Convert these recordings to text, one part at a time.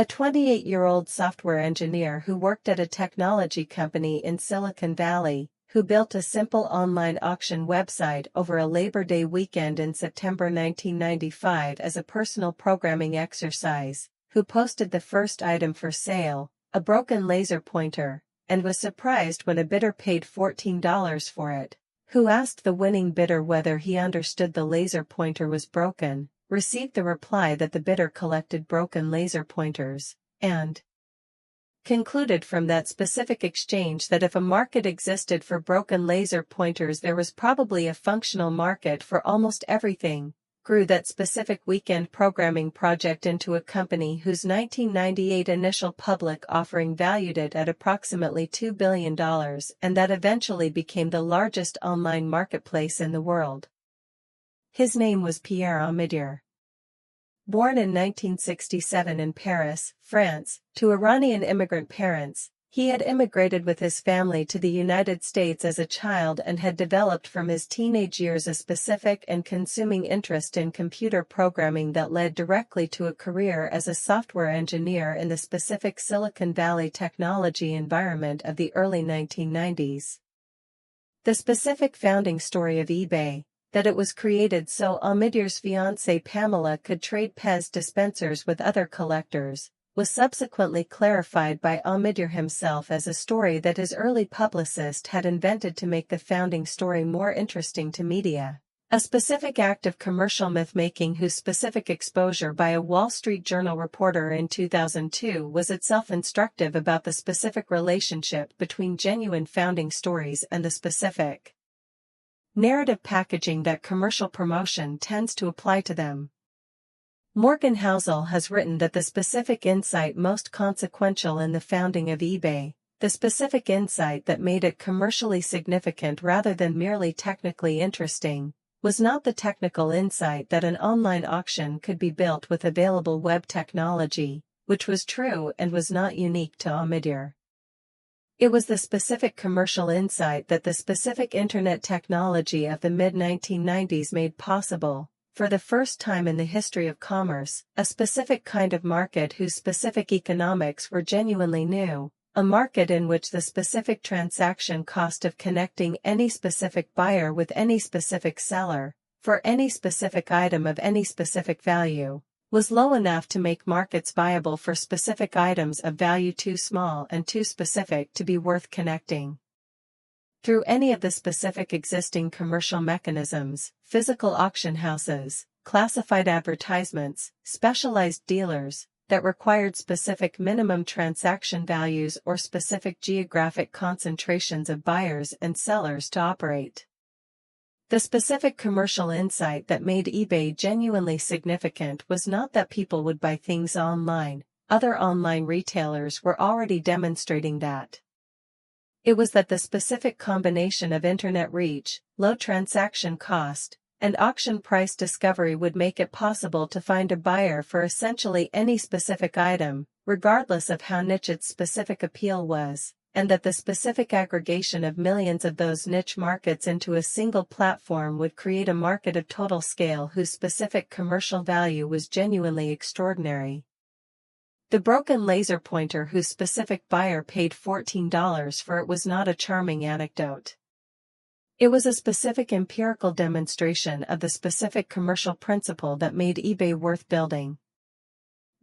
a 28-year-old software engineer who worked at a technology company in Silicon Valley, who built a simple online auction website over a Labor Day weekend in September 1995 as a personal programming exercise, who posted the first item for sale, a broken laser pointer, and was surprised when a bidder paid $14 for it, who asked the winning bidder whether he understood the laser pointer was broken, received the reply that the bidder collected broken laser pointers, and concluded from that specific exchange that if a market existed for broken laser pointers there was probably a functional market for almost everything, grew that specific weekend programming project into a company whose 1998 initial public offering valued it at approximately $2 billion and that eventually became the largest online marketplace in the world. His name was Pierre Omidyar. Born in 1967 in Paris, France, to Iranian immigrant parents, he had immigrated with his family to the United States as a child and had developed from his teenage years a specific and consuming interest in computer programming that led directly to a career as a software engineer in the specific Silicon Valley technology environment of the early 1990s. The specific founding story of eBay, that it was created so Omidyar's fiancée Pamela could trade Pez dispensers with other collectors, was subsequently clarified by Omidyar himself as a story that his early publicist had invented to make the founding story more interesting to media. A specific act of commercial myth-making whose specific exposure by a Wall Street Journal reporter in 2002 was itself instructive about the specific relationship between genuine founding stories and the specific narrative packaging that commercial promotion tends to apply to them. Morgan Housel has written that the specific insight most consequential in the founding of eBay, the specific insight that made it commercially significant rather than merely technically interesting, was not the technical insight that an online auction could be built with available web technology, which was true and was not unique to Omidyar. It was the specific commercial insight that the specific internet technology of the mid-1990s made possible, for the first time in the history of commerce, a specific kind of market whose specific economics were genuinely new, a market in which the specific transaction cost of connecting any specific buyer with any specific seller, for any specific item of any specific value, was low enough to make markets viable for specific items of value too small and too specific to be worth connecting through any of the specific existing commercial mechanisms, physical auction houses, classified advertisements, specialized dealers, that required specific minimum transaction values or specific geographic concentrations of buyers and sellers to operate. The specific commercial insight that made eBay genuinely significant was not that people would buy things online, other online retailers were already demonstrating that. It was that the specific combination of internet reach, low transaction cost, and auction price discovery would make it possible to find a buyer for essentially any specific item, regardless of how niche its specific appeal was, and that the specific aggregation of millions of those niche markets into a single platform would create a market of total scale whose specific commercial value was genuinely extraordinary. The broken laser pointer whose specific buyer paid $14 for it was not a charming anecdote. It was a specific empirical demonstration of the specific commercial principle that made eBay worth building.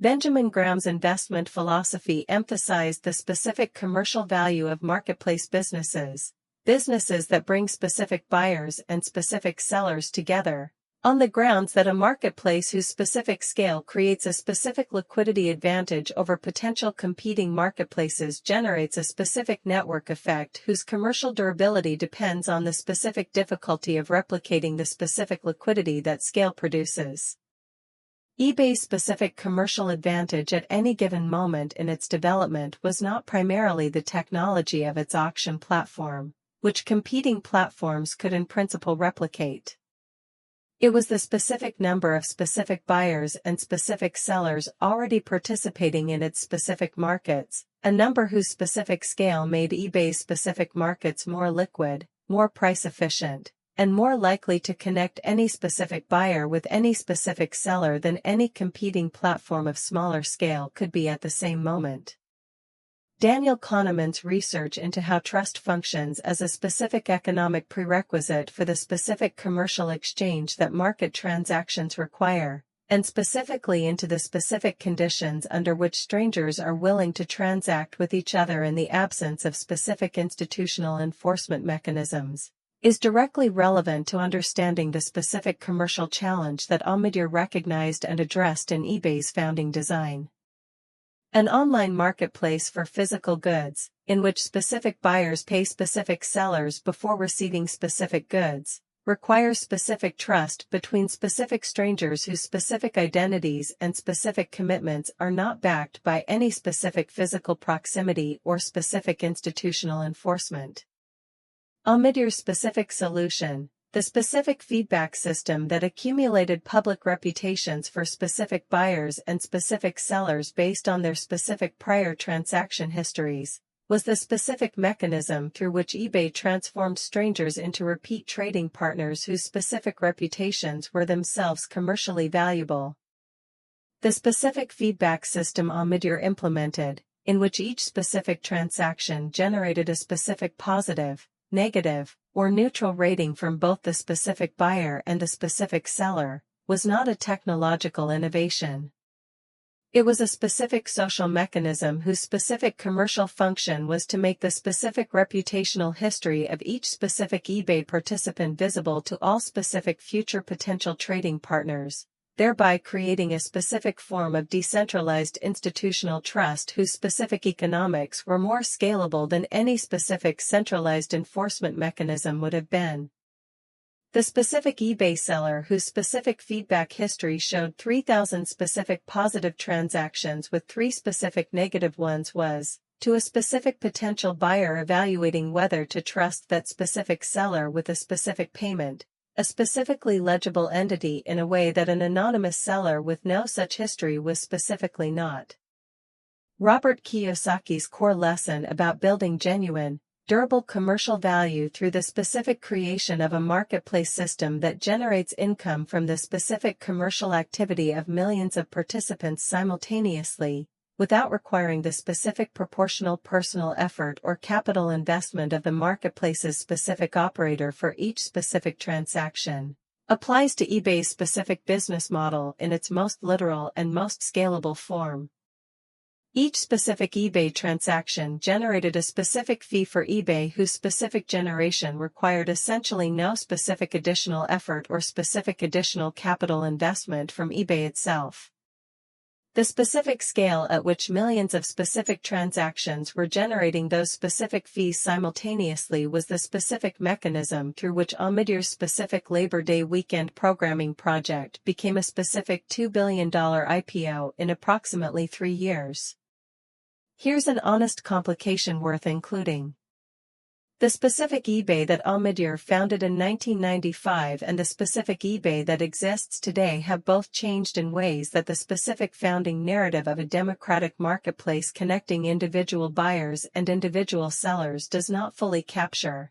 Benjamin Graham's investment philosophy emphasized the specific commercial value of marketplace businesses that bring specific buyers and specific sellers together, on the grounds that a marketplace whose specific scale creates a specific liquidity advantage over potential competing marketplaces generates a specific network effect whose commercial durability depends on the specific difficulty of replicating the specific liquidity that scale produces. eBay's specific commercial advantage at any given moment in its development was not primarily the technology of its auction platform, which competing platforms could in principle replicate. It was the specific number of specific buyers and specific sellers already participating in its specific markets, a number whose specific scale made eBay's specific markets more liquid, more price efficient, and more likely to connect any specific buyer with any specific seller than any competing platform of smaller scale could be at the same moment. Daniel Kahneman's research into how trust functions as a specific economic prerequisite for the specific commercial exchange that market transactions require, and specifically into the specific conditions under which strangers are willing to transact with each other in the absence of specific institutional enforcement mechanisms, is directly relevant to understanding the specific commercial challenge that Omidyar recognized and addressed in eBay's founding design. An online marketplace for physical goods, in which specific buyers pay specific sellers before receiving specific goods, requires specific trust between specific strangers whose specific identities and specific commitments are not backed by any specific physical proximity or specific institutional enforcement. Omidyar's specific solution, the specific feedback system that accumulated public reputations for specific buyers and specific sellers based on their specific prior transaction histories, was the specific mechanism through which eBay transformed strangers into repeat trading partners whose specific reputations were themselves commercially valuable. The specific feedback system Omidyar implemented, in which each specific transaction generated a specific positive, negative, or neutral rating from both the specific buyer and the specific seller, was not a technological innovation. It was a specific social mechanism whose specific commercial function was to make the specific reputational history of each specific eBay participant visible to all specific future potential trading partners, thereby creating a specific form of decentralized institutional trust whose specific economics were more scalable than any specific centralized enforcement mechanism would have been. The specific eBay seller whose specific feedback history showed 3,000 specific positive transactions with 3 specific negative ones was, to a specific potential buyer evaluating whether to trust that specific seller with a specific payment, a specifically legible entity in a way that an anonymous seller with no such history was specifically not. Robert Kiyosaki's core lesson about building genuine, durable commercial value through the specific creation of a marketplace system that generates income from the specific commercial activity of millions of participants simultaneously, without requiring the specific proportional personal effort or capital investment of the marketplace's specific operator for each specific transaction, applies to eBay's specific business model in its most literal and most scalable form. Each specific eBay transaction generated a specific fee for eBay whose specific generation required essentially no specific additional effort or specific additional capital investment from eBay itself. The specific scale at which millions of specific transactions were generating those specific fees simultaneously was the specific mechanism through which Omidyar's specific Labor Day weekend programming project became a specific $2 billion IPO in approximately 3 years. Here's an honest complication worth including. The specific eBay that Omidyar founded in 1995 and the specific eBay that exists today have both changed in ways that the specific founding narrative of a democratic marketplace connecting individual buyers and individual sellers does not fully capture.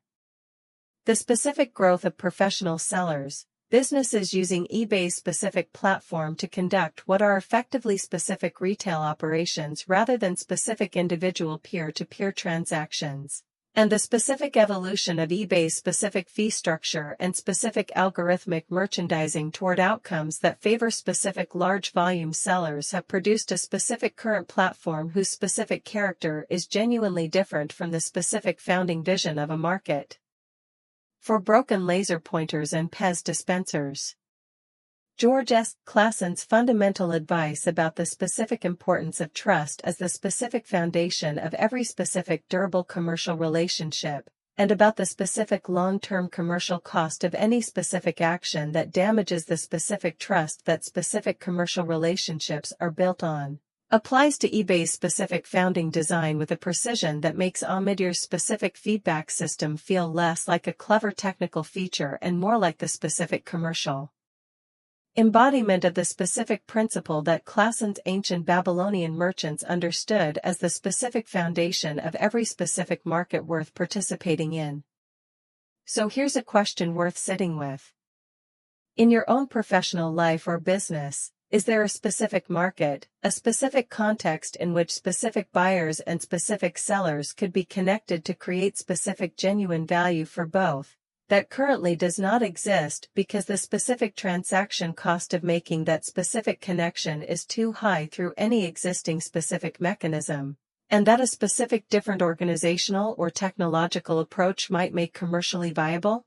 The specific growth of professional sellers, businesses using eBay's specific platform to conduct what are effectively specific retail operations rather than specific individual peer-to-peer transactions, and the specific evolution of eBay's specific fee structure and specific algorithmic merchandising toward outcomes that favor specific large-volume sellers have produced a specific current platform whose specific character is genuinely different from the specific founding vision of a market for broken laser pointers and Pez dispensers. George S. Classen's fundamental advice about the specific importance of trust as the specific foundation of every specific durable commercial relationship, and about the specific long-term commercial cost of any specific action that damages the specific trust that specific commercial relationships are built on, applies to eBay's specific founding design with a precision that makes Omidyar's specific feedback system feel less like a clever technical feature and more like the specific commercial embodiment of the specific principle that Classen's ancient Babylonian merchants understood as the specific foundation of every specific market worth participating in. So here's a question worth sitting with. In your own professional life or business, is there a specific market, a specific context in which specific buyers and specific sellers could be connected to create specific genuine value for both, that currently does not exist because the specific transaction cost of making that specific connection is too high through any existing specific mechanism, and that a specific different organizational or technological approach might make commercially viable?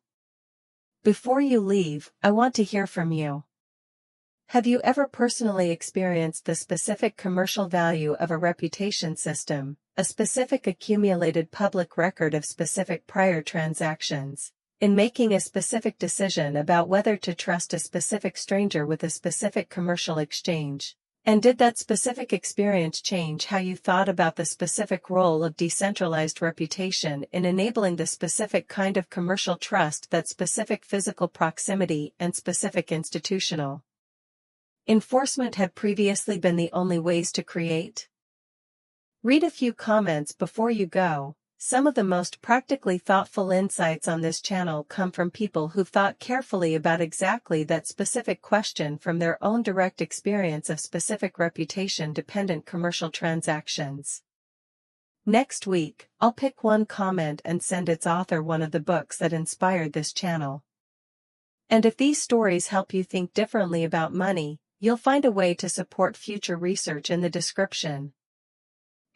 Before you leave, I want to hear from you. Have you ever personally experienced the specific commercial value of a reputation system, a specific accumulated public record of specific prior transactions, in making a specific decision about whether to trust a specific stranger with a specific commercial exchange? And did that specific experience change how you thought about the specific role of decentralized reputation in enabling the specific kind of commercial trust that specific physical proximity and specific institutional enforcement had previously been the only ways to create? Read a few comments before you go. Some of the most practically thoughtful insights on this channel come from people who've thought carefully about exactly that specific question from their own direct experience of specific reputation-dependent commercial transactions. Next week, I'll pick one comment and send its author one of the books that inspired this channel. And if these stories help you think differently about money, you'll find a way to support future research in the description.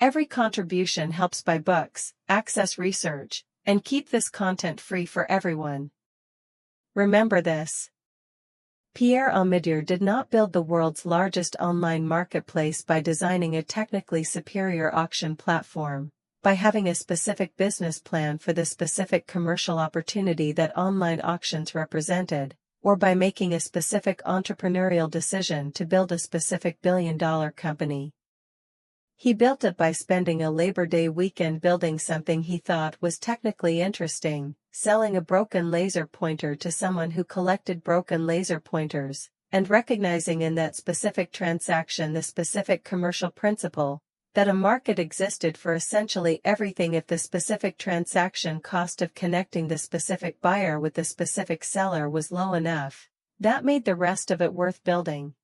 Every contribution helps buy books, access research, and keep this content free for everyone. Remember this. Pierre Omidyar did not build the world's largest online marketplace by designing a technically superior auction platform, by having a specific business plan for the specific commercial opportunity that online auctions represented, or by making a specific entrepreneurial decision to build a specific billion-dollar company. He built it by spending a Labor Day weekend building something he thought was technically interesting, selling a broken laser pointer to someone who collected broken laser pointers, and recognizing in that specific transaction the specific commercial principle, that a market existed for essentially everything if the specific transaction cost of connecting the specific buyer with the specific seller was low enough. That made the rest of it worth building.